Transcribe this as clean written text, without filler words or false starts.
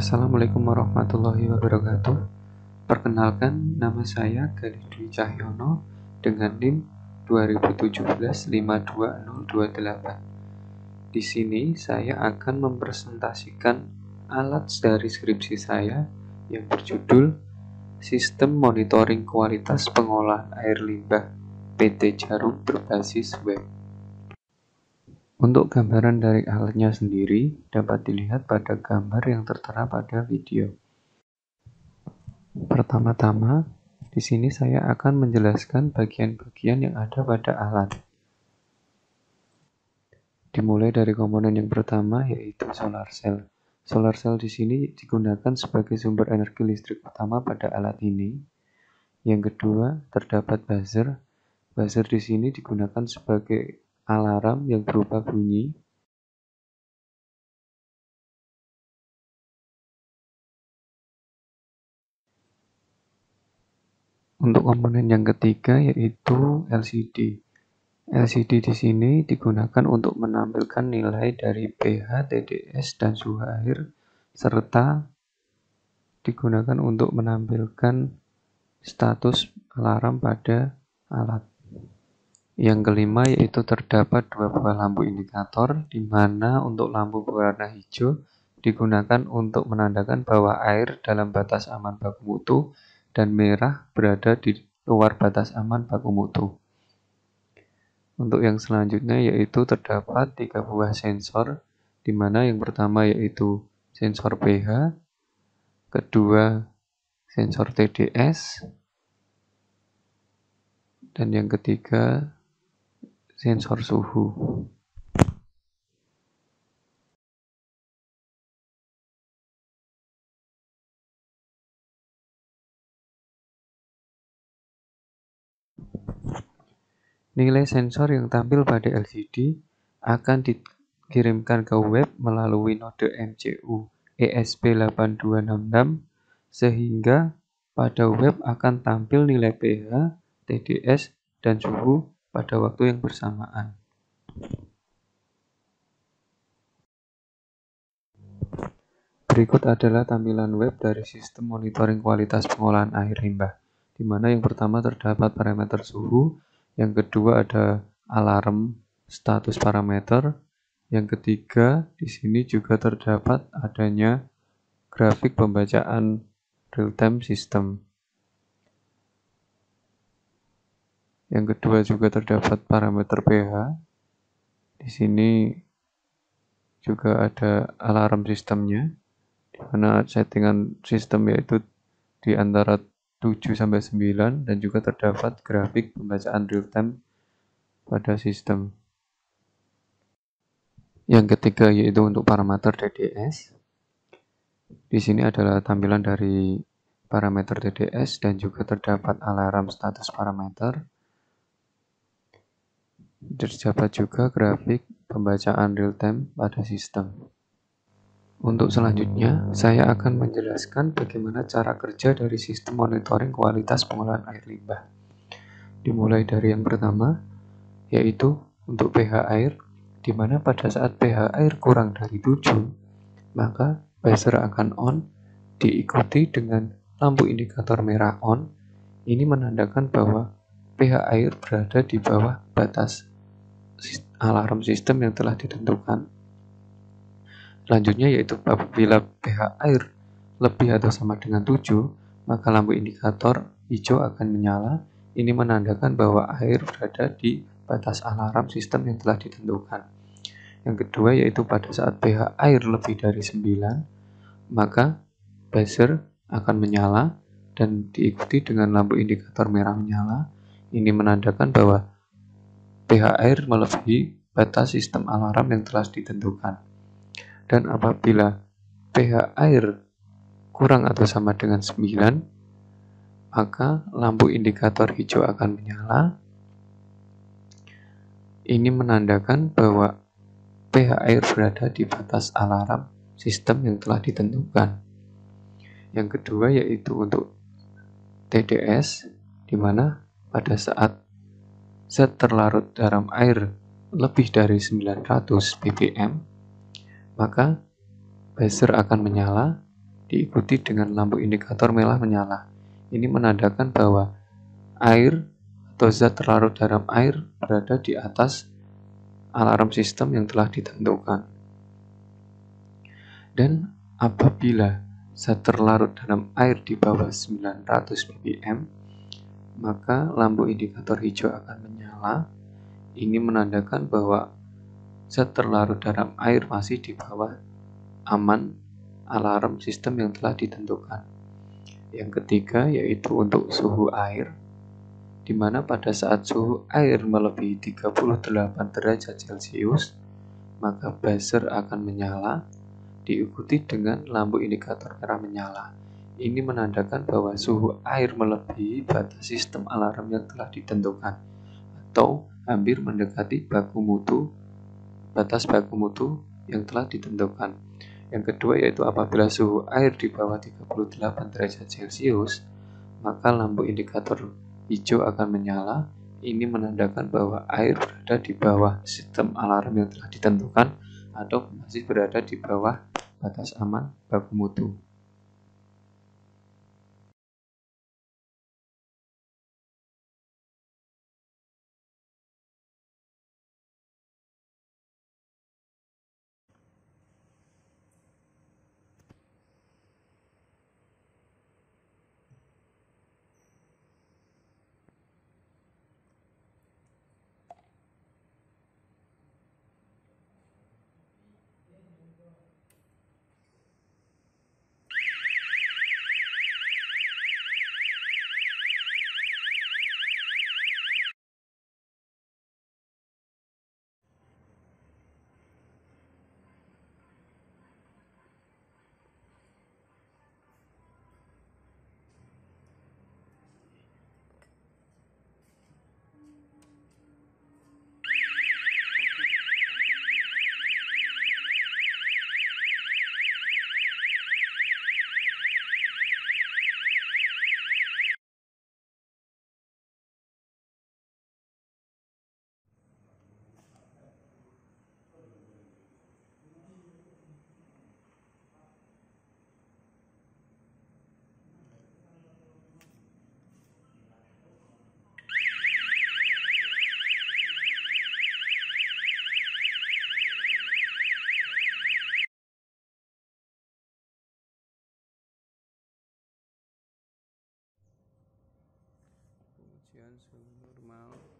Assalamualaikum warahmatullahi wabarakatuh. Perkenalkan, nama saya Galih Dwi Cahyono dengan NIM 2017-52028. Di sini saya akan mempresentasikan alat dari skripsi saya yang berjudul Sistem Monitoring Kualitas Pengolahan Air Limbah PT Jarum berbasis web. Untuk gambaran dari alatnya sendiri dapat dilihat pada gambar yang tertera pada video. Pertama-tama, di sini saya akan menjelaskan bagian-bagian yang ada pada alat. Dimulai dari komponen yang pertama, yaitu solar cell. Solar cell di sini digunakan sebagai sumber energi listrik utama pada alat ini. Yang kedua, terdapat buzzer. Buzzer di sini digunakan sebagai alarm yang berupa bunyi. Untuk komponen yang ketiga yaitu LCD. LCD di sini digunakan untuk menampilkan nilai dari pH, TDS, dan suhu air, serta digunakan untuk menampilkan status alarm pada alat. Yang kelima yaitu terdapat dua buah lampu indikator, di mana untuk lampu berwarna hijau digunakan untuk menandakan bahwa air dalam batas aman baku mutu dan merah berada di luar batas aman baku mutu. Untuk yang selanjutnya yaitu terdapat tiga buah sensor, di mana yang pertama yaitu sensor pH, kedua sensor TDS, dan yang ketiga sensor suhu. Nilai sensor yang tampil pada LCD akan dikirimkan ke web melalui node MCU ESP8266 sehingga pada web akan tampil nilai pH, TDS, dan suhu pada waktu yang bersamaan. Berikut adalah tampilan web dari sistem monitoring kualitas pengolahan air limbah, di mana yang pertama terdapat parameter suhu, yang kedua ada alarm status parameter, yang ketiga di sini juga terdapat adanya grafik pembacaan real-time system. Yang kedua juga terdapat parameter pH. Di sini juga ada alarm sistemnya, di mana settingan sistem yaitu di antara 7-9 dan juga terdapat grafik pembacaan real time pada sistem. Yang ketiga yaitu untuk parameter TDS. Di sini adalah tampilan dari parameter TDS dan juga terdapat alarm status parameter. Terdapat juga grafik pembacaan real time pada sistem. Untuk selanjutnya, saya akan menjelaskan bagaimana cara kerja dari sistem monitoring kualitas pengolahan air limbah. Dimulai dari yang pertama, yaitu untuk pH air, di mana pada saat pH air kurang dari 7, maka buzzer akan on, diikuti dengan lampu indikator merah on. Ini menandakan bahwa pH air berada di bawah batas alarm sistem yang telah ditentukan. Selanjutnya yaitu apabila pH air lebih atau sama dengan 7, maka lampu indikator hijau akan menyala. Ini menandakan bahwa air berada di batas alarm sistem yang telah ditentukan. Yang kedua yaitu pada saat pH air lebih dari 9, maka buzzer akan menyala dan diikuti dengan lampu indikator merah menyala. Ini menandakan bahwa pH air melebihi batas sistem alarm yang telah ditentukan. Dan apabila pH air kurang atau sama dengan 9, maka lampu indikator hijau akan menyala. Ini menandakan bahwa pH air berada di batas alarm sistem yang telah ditentukan. Yang kedua yaitu untuk TDS, di mana pada saat zat terlarut dalam air lebih dari 900 ppm, maka buzzer akan menyala diikuti dengan lampu indikator merah menyala. Ini menandakan bahwa air atau zat terlarut dalam air berada di atas alarm sistem yang telah ditentukan. Dan apabila zat terlarut dalam air di bawah 900 ppm, maka lampu indikator hijau akan menyala. Ini menandakan bahwa zat terlarut dalam air masih di bawah aman alarm sistem yang telah ditentukan. Yang ketiga yaitu untuk suhu air, di mana pada saat suhu air melebihi 38 derajat Celcius, maka buzzer akan menyala, diikuti dengan lampu indikator merah menyala. Ini menandakan bahwa suhu air melebihi batas sistem alarm yang telah ditentukan, atau hampir mendekati batas baku mutu yang telah ditentukan. Yang kedua yaitu apabila suhu air di bawah 38 derajat Celcius, maka lampu indikator hijau akan menyala. Ini menandakan bahwa air berada di bawah sistem alarm yang telah ditentukan atau masih berada di bawah batas aman baku mutu. Pengujian suhu normal